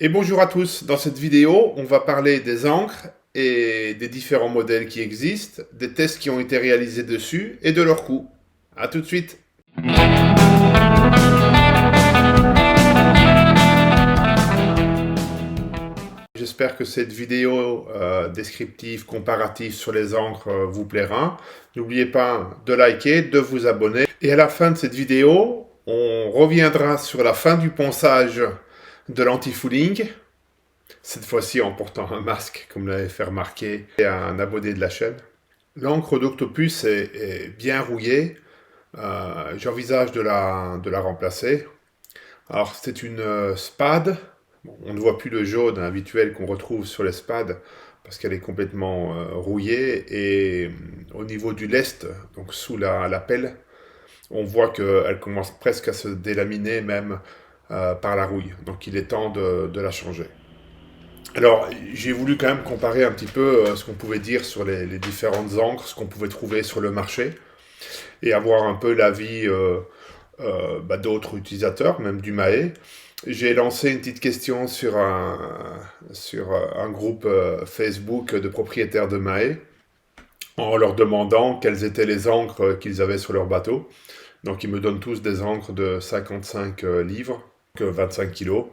Et bonjour à tous, dans cette vidéo, on va parler des encres et des différents modèles qui existent, des tests qui ont été réalisés dessus et de leur coût. A tout de suite. J'espère que cette vidéo descriptive, comparative sur les encres vous plaira. N'oubliez pas de liker, de vous abonner. Et à la fin de cette vidéo, on reviendra sur la fin du ponçage de l'anti-fouling. Cette fois-ci en portant un masque, comme l'avait fait remarquer un abonné de la chaîne. L'encre d'Octopus est bien rouillée. J'envisage de la remplacer. Alors c'est une spade. Bon, on ne voit plus le jaune habituel qu'on retrouve sur les spades parce qu'elle est complètement rouillée. Et au niveau du lest, donc sous la pelle, on voit qu'elle commence presque à se délaminer même par la rouille. Donc il est temps de la changer. Alors, j'ai voulu quand même comparer un petit peu ce qu'on pouvait dire sur les différentes encres, ce qu'on pouvait trouver sur le marché, et avoir un peu l'avis d'autres utilisateurs, même du Mahé. J'ai lancé une petite question sur un groupe Facebook de propriétaires de Mahé, en leur demandant quelles étaient les encres qu'ils avaient sur leur bateau. Donc, ils me donnent tous des encres de 55 livres, que 25 kilos.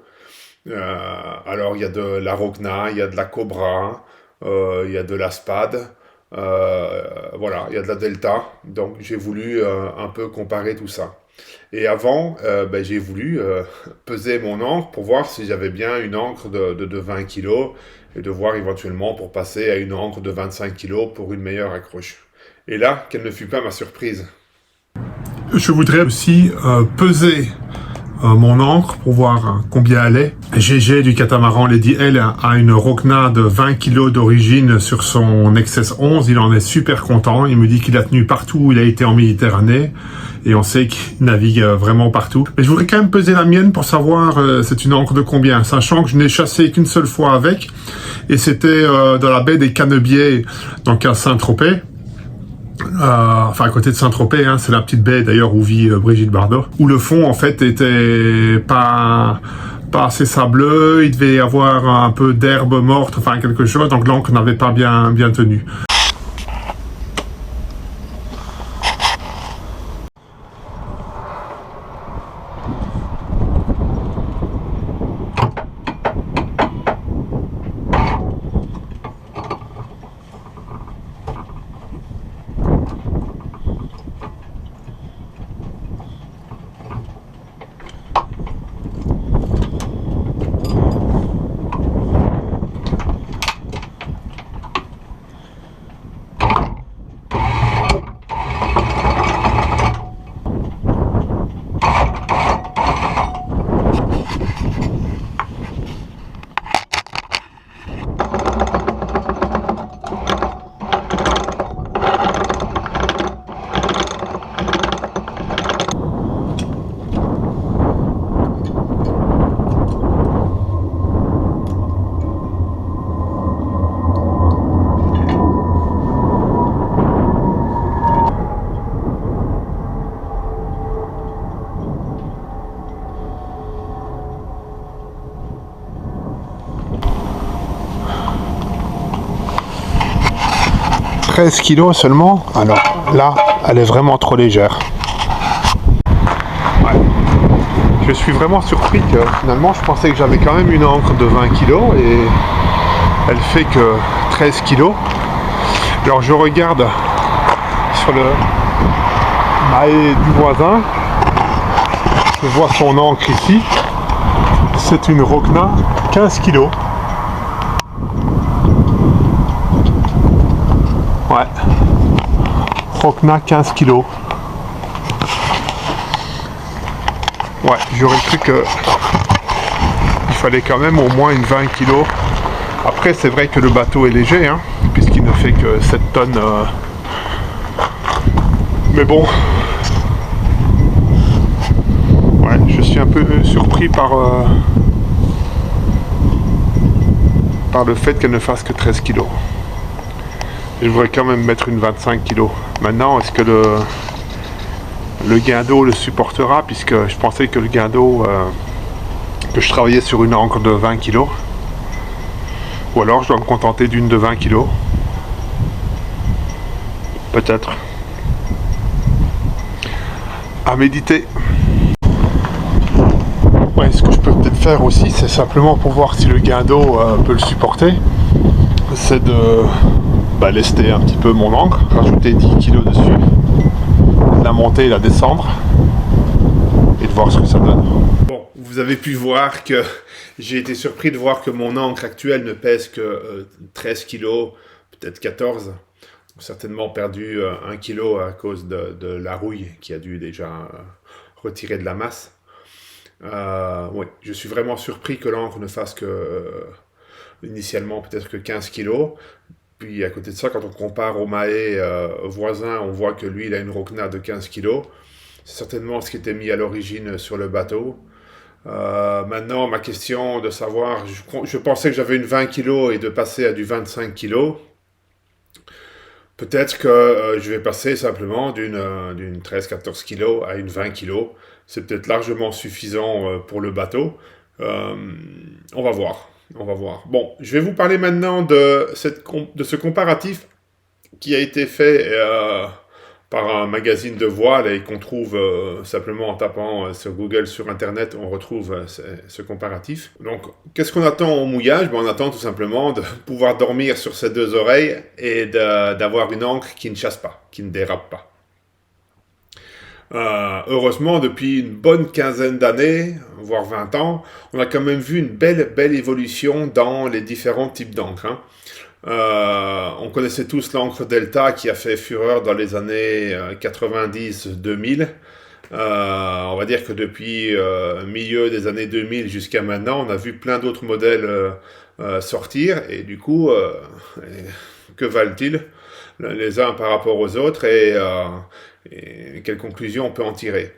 Alors il y a de la Rocna, il y a de la Cobra, il y a de la Spade, voilà, il y a de la Delta. Donc j'ai voulu un peu comparer tout ça. Et avant, j'ai voulu peser mon encre pour voir si j'avais bien une encre de 20 kg et de voir éventuellement pour passer à une encre de 25 kg pour une meilleure accroche. Et là, quelle ne fut pas ma surprise. Je voudrais aussi peser mon encre pour voir combien elle est. GG du catamaran Lady L a une Rocna de 20 kg d'origine sur son XS 11. Il en est super content. Il me dit qu'il a tenu partout où il a été en Méditerranée. Et on sait qu'il navigue vraiment partout. Mais je voudrais quand même peser la mienne pour savoir c'est une encre de combien. Sachant que je n'ai chassé qu'une seule fois avec. Et c'était dans la baie des Canebiers, donc à Saint-Tropez. Enfin à côté de Saint-Tropez, hein, c'est la petite baie d'ailleurs où vit Brigitte Bardot, où le fond en fait était pas assez sableux, il devait y avoir un peu d'herbe morte, enfin quelque chose, donc l'encre n'avait pas bien tenu. « 13 kilos seulement. Alors là, elle est vraiment trop légère. » Ouais. Je suis vraiment surpris que finalement, je pensais que j'avais quand même une encre de 20 kilos et elle fait que 13 kilos. Alors je regarde sur le Mahé du voisin. Je vois son encre ici. C'est une Rocna 15 kilos. Ouais, Rocna 15 kg. Ouais, j'aurais cru que il fallait quand même au moins une 20 kg. Après, c'est vrai que le bateau est léger, hein, puisqu'il ne fait que 7 tonnes. Mais bon, ouais, je suis un peu surpris par le fait qu'elle ne fasse que 13 kg. Je voudrais quand même mettre une 25 kg. Maintenant, est-ce que le guindeau le supportera, puisque je pensais que le guindeau que je travaillais sur une encre de 20 kg. Ou alors je dois me contenter d'une de 20 kg. Peut-être. À méditer. Ouais, ce que je peux peut-être faire aussi, c'est simplement pour voir si le gain d'eau peut le supporter. C'est de lester un petit peu mon encre, rajouter 10 kg dessus, la monter et la descendre, et de voir ce que ça donne. Bon, vous avez pu voir que j'ai été surpris de voir que mon encre actuelle ne pèse que 13 kg, peut-être 14. Certainement perdu 1 kg à cause de la rouille qui a dû déjà retirer de la masse. Oui, je suis vraiment surpris que l'encre ne fasse que, initialement, peut-être que 15 kg. Puis à côté de ça, quand on compare au Mahé voisin, on voit que lui, il a une Rocna de 15 kg. C'est certainement ce qui était mis à l'origine sur le bateau. Maintenant, ma question de savoir, je pensais que j'avais une 20 kg et de passer à du 25 kg. Peut-être que je vais passer simplement d'une 13-14 kg à une 20 kg. C'est peut-être largement suffisant pour le bateau. On va voir. On va voir. Bon, je vais vous parler maintenant de ce comparatif qui a été fait par un magazine de voile et qu'on trouve simplement en tapant sur Google, sur Internet, on retrouve ce comparatif. Donc, qu'est-ce qu'on attend au mouillage? On attend tout simplement de pouvoir dormir sur ses deux oreilles et d'avoir une encre qui ne chasse pas, qui ne dérape pas. Heureusement, depuis une bonne quinzaine d'années, voire 20 ans, on a quand même vu une belle évolution dans les différents types d'encre. On connaissait tous l'encre Delta qui a fait fureur dans les années 90-2000. On va dire que depuis milieu des années 2000 jusqu'à maintenant, on a vu plein d'autres modèles sortir. Et du coup, que valent-ils les uns par rapport aux autres et quelles conclusions on peut en tirer?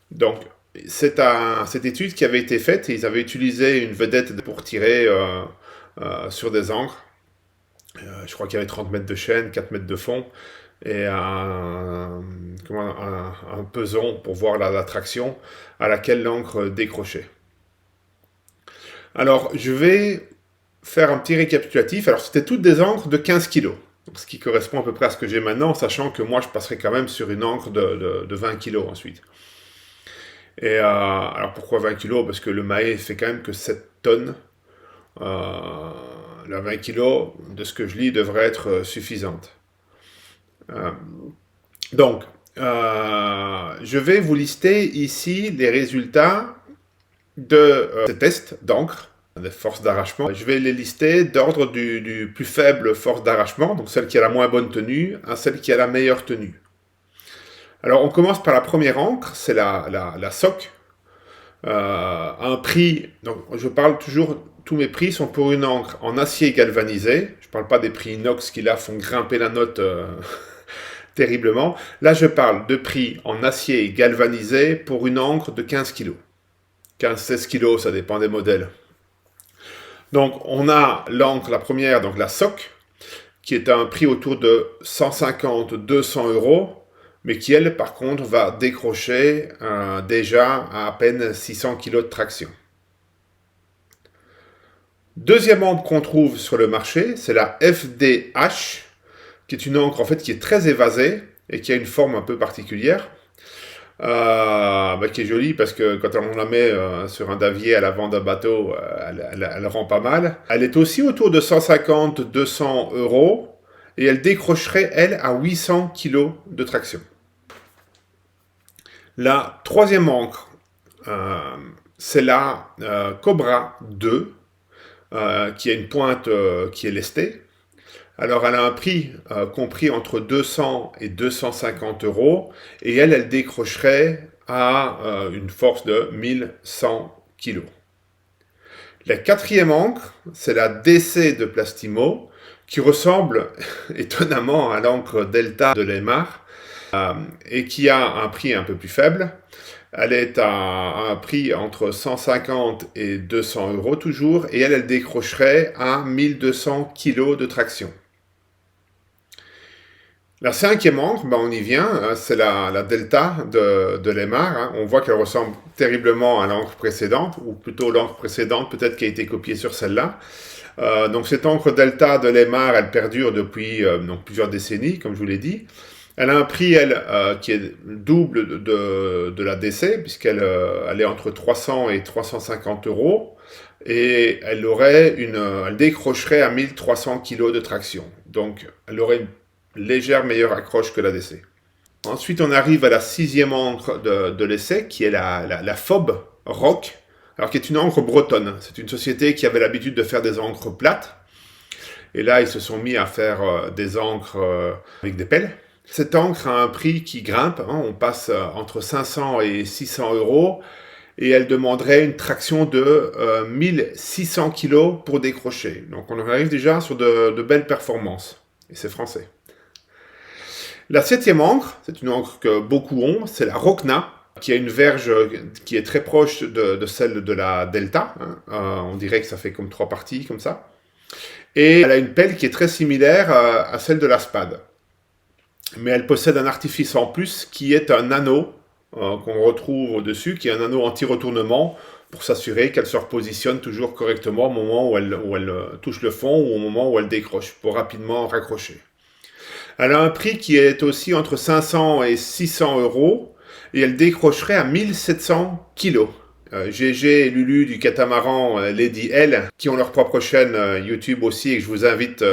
Donc, cette étude qui avait été faite, ils avaient utilisé une vedette pour tirer sur des encres. Je crois qu'il y avait 30 mètres de chaîne, 4 mètres de fond, et un peson pour voir la traction à laquelle l'encre décrochait. Alors, je vais faire un petit récapitulatif. Alors, c'était toutes des encres de 15 kg, ce qui correspond à peu près à ce que j'ai maintenant, sachant que moi, je passerai quand même sur une encre de 20 kg ensuite. Et alors, pourquoi 20 kg? Parce que le Mahé fait quand même que 7 tonnes. La 20 kg, de ce que je lis, devrait être suffisante. Donc, je vais vous lister ici les résultats de ces tests d'encre, des forces d'arrachement. Je vais les lister d'ordre du plus faible force d'arrachement, donc celle qui a la moins bonne tenue, à celle qui a la meilleure tenue. Alors, on commence par la première encre, c'est la SOC. Un prix, donc je parle toujours, tous mes prix sont pour une encre en acier galvanisé. Je ne parle pas des prix inox qui là font grimper la note terriblement. Là, je parle de prix en acier galvanisé pour une encre de 15 kg. 15-16 kg, ça dépend des modèles. Donc, on a l'encre, la première, donc la SOC, qui est à un prix autour de 150-200 €, mais qui, elle, par contre, va décrocher déjà à peine 600 kg de traction. Deuxième encre qu'on trouve sur le marché, c'est la FDH, qui est une encre en fait qui est très évasée et qui a une forme un peu particulière, qui est jolie parce que quand on la met sur un davier à l'avant d'un bateau, elle rend pas mal. Elle est aussi autour de 150-200 € et elle décrocherait, elle, à 800 kg de traction. La troisième encre, c'est la Cobra 2, qui a une pointe qui est lestée. Alors, elle a un prix compris entre 200 et 250 € et elle décrocherait à une force de 1100 kg. La quatrième encre, c'est la DC de Plastimo, qui ressemble étonnamment à l'encre Delta de Leymar et qui a un prix un peu plus faible. Elle est à un prix entre 150 et 200 € toujours, et elle décrocherait à 1200 kg de traction. La cinquième encre, ben on y vient, hein, c'est la Delta de Lemar. Hein. On voit qu'elle ressemble terriblement à l'encre précédente, ou plutôt l'encre précédente peut-être qui a été copiée sur celle-là. Donc cette encre Delta de Lemar, elle perdure depuis donc plusieurs décennies, comme je vous l'ai dit. Elle a un prix, elle, qui est double de la DC, puisqu'elle elle est entre 300 et 350 euros. Et elle décrocherait à 1300 kg de traction. Donc, elle aurait une légère meilleure accroche que la DC. Ensuite, on arrive à la sixième encre de l'essai, qui est la FOB Rock, alors qui est une encre bretonne. C'est une société qui avait l'habitude de faire des encres plates. Et là, ils se sont mis à faire des encres avec des pelles. Cette encre a un prix qui grimpe. Hein, on passe entre 500 et 600 euros. Et elle demanderait une traction de 1600 kg pour décrocher. Donc on arrive déjà sur de belles performances. Et c'est français. La septième encre, c'est une encre que beaucoup ont, c'est la Rokna, qui a une verge qui est très proche de celle de la Delta. Hein. On dirait que ça fait comme 3 parties, comme ça. Et elle a une pelle qui est très similaire à celle de la Spade. Mais elle possède un artifice en plus qui est un anneau qu'on retrouve au-dessus, qui est un anneau anti-retournement pour s'assurer qu'elle se repositionne toujours correctement au moment où elle touche le fond ou au moment où elle décroche, pour rapidement raccrocher. Elle a un prix qui est aussi entre 500 et 600 euros et elle décrocherait à 1700 kg. GG et Lulu du catamaran Lady L, qui ont leur propre chaîne YouTube aussi et que je vous invite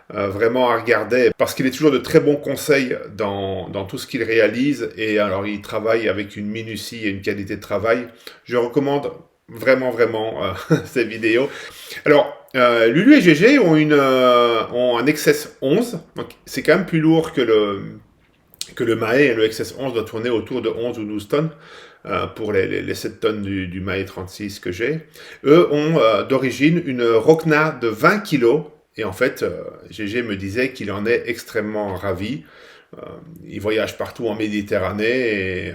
vraiment à regarder parce qu'il est toujours de très bons conseils dans tout ce qu'il réalise et alors il travaille avec une minutie et une qualité de travail. Je recommande vraiment ces vidéos. Alors Lulu et GG ont un XS 11, donc c'est quand même plus lourd que le Mahé. Le XS 11 doit tourner autour de 11 ou 12 tonnes. Pour les 7 tonnes du Mahé 36 que j'ai. Eux ont d'origine une Rokna de 20 kg. Et en fait, GG me disait qu'il en est extrêmement ravi. Il voyage partout en Méditerranée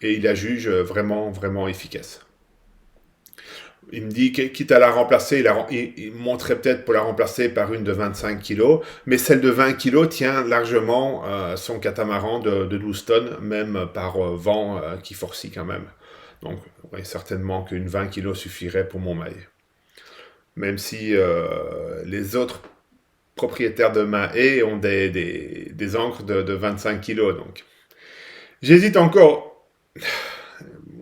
et il la juge vraiment efficace. Il me dit, quitte à la remplacer, il monterait peut-être pour la remplacer par une de 25 kg, mais celle de 20 kg tient largement son catamaran de 12 tonnes, même par vent qui forcit quand même. Donc, oui, certainement qu'une 20 kg suffirait pour mon Mahé. Même si les autres propriétaires de Mahé ont des ancres de 25 kg. Donc, j'hésite encore.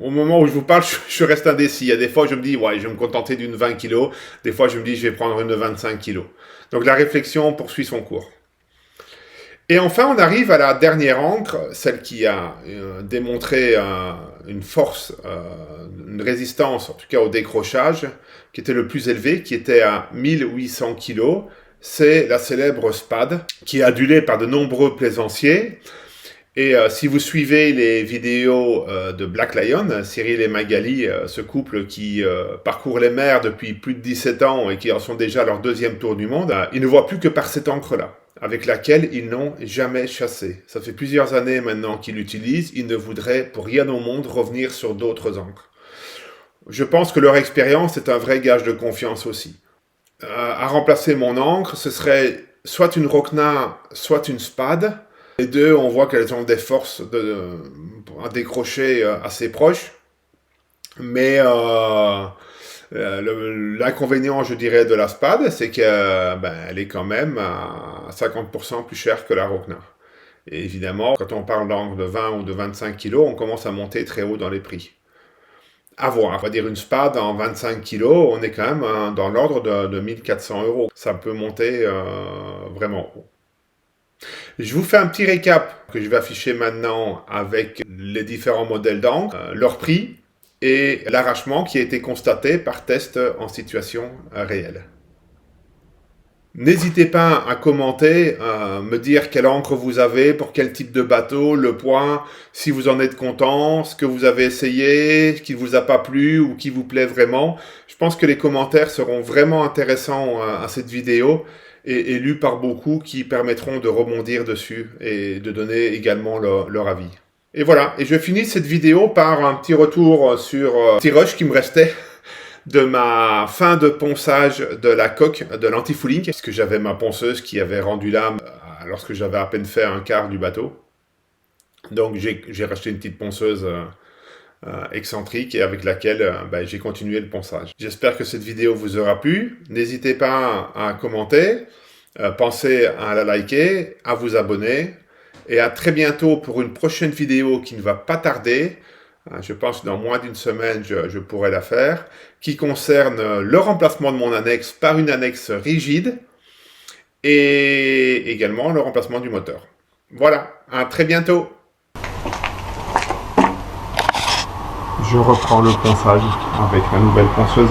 Au moment où je vous parle, je reste indécis. Il y a des fois, je me dis, ouais, je vais me contenter d'une 20 kg. Des fois, je me dis, je vais prendre une de 25 kg. Donc, la réflexion poursuit son cours. Et enfin, on arrive à la dernière encre, celle qui a démontré une force, une résistance, en tout cas au décrochage, qui était le plus élevé, qui était à 1800 kg. C'est la célèbre Spade, qui est adulée par de nombreux plaisanciers. Et si vous suivez les vidéos de Black Lion, Cyril et Magali, ce couple qui parcourt les mers depuis plus de 17 ans et qui en sont déjà à leur 2e tour du monde, ils ne voient plus que par cette encre-là, avec laquelle ils n'ont jamais chassé. Ça fait plusieurs années maintenant qu'ils l'utilisent, ils ne voudraient pour rien au monde revenir sur d'autres encres. Je pense que leur expérience est un vrai gage de confiance aussi. À remplacer mon encre, ce serait soit une Rokna, soit une Spade. Les deux, on voit qu'elles ont des forces à décrocher assez proches. Mais l'inconvénient, je dirais, de la Spade, c'est qu'elle est quand même à 50% plus chère que la Rokna. Et évidemment, quand on parle d'encre de 20 ou de 25 kg, on commence à monter très haut dans les prix. À voir, on va dire une Spade en 25 kg, on est quand même dans l'ordre de 1400 euros. Ça peut monter vraiment haut. Je vous fais un petit récap que je vais afficher maintenant avec les différents modèles d'encre, leur prix et l'arrachement qui a été constaté par test en situation réelle. N'hésitez pas à commenter, me dire quelle encre vous avez, pour quel type de bateau, le poids, si vous en êtes content, ce que vous avez essayé, ce qui ne vous a pas plu ou qui vous plaît vraiment. Je pense que les commentaires seront vraiment intéressants à cette vidéo et lus par beaucoup qui permettront de rebondir dessus et de donner également leur avis. Et voilà, et je finis cette vidéo par un petit retour sur un petit rush qui me restait de ma fin de ponçage de la coque de l'anti-fouling, parce que j'avais ma ponceuse qui avait rendu l'âme lorsque j'avais à peine fait un quart du bateau. Donc j'ai racheté une petite ponceuse excentrique et avec laquelle j'ai continué le ponçage. J'espère que cette vidéo vous aura plu. N'hésitez pas à commenter, pensez à la liker, à vous abonner et à très bientôt pour une prochaine vidéo qui ne va pas tarder. Je pense que dans moins d'une semaine, je pourrai la faire, qui concerne le remplacement de mon annexe par une annexe rigide et également le remplacement du moteur. Voilà, à très bientôt. Je reprends le ponçage avec ma nouvelle ponceuse.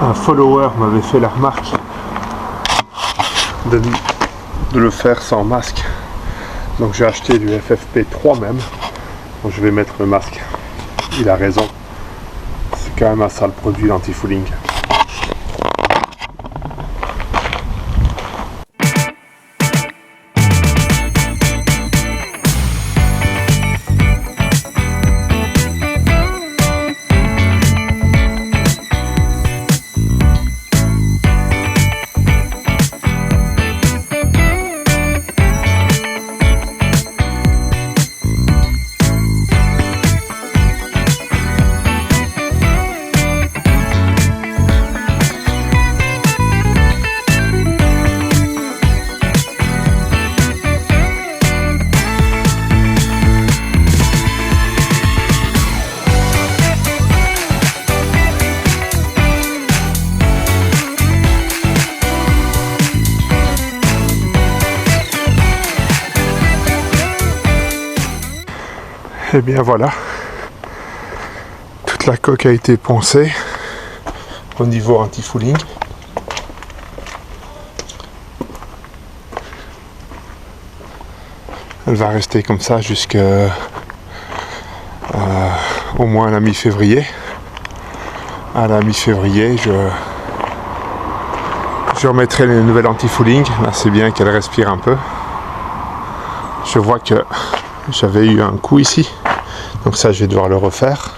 Un follower m'avait fait la remarque de le faire sans masque. Donc j'ai acheté du FFP3 même. Donc je vais mettre le masque. Il a raison. C'est quand même un sale produit l'anti-fouling. Et bien voilà, toute la coque a été poncée au niveau anti-fouling. Elle va rester comme ça jusqu'à au moins la mi-février. À la mi-février, je remettrai les nouvelles anti-fouling. Là, c'est bien qu'elle respire un peu. Je vois que j'avais eu un coup ici, donc ça je vais devoir le refaire.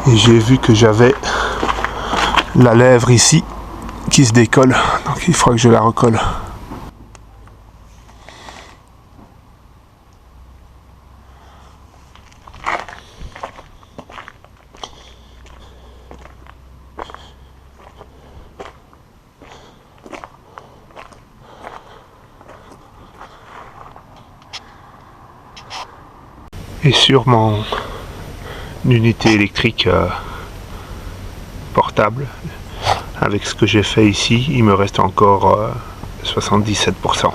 Et j'ai vu que j'avais la lèvre ici qui se décolle, donc il faudra que je la recolle. Et sur mon unité électrique portable, avec ce que j'ai fait ici, il me reste encore 77%.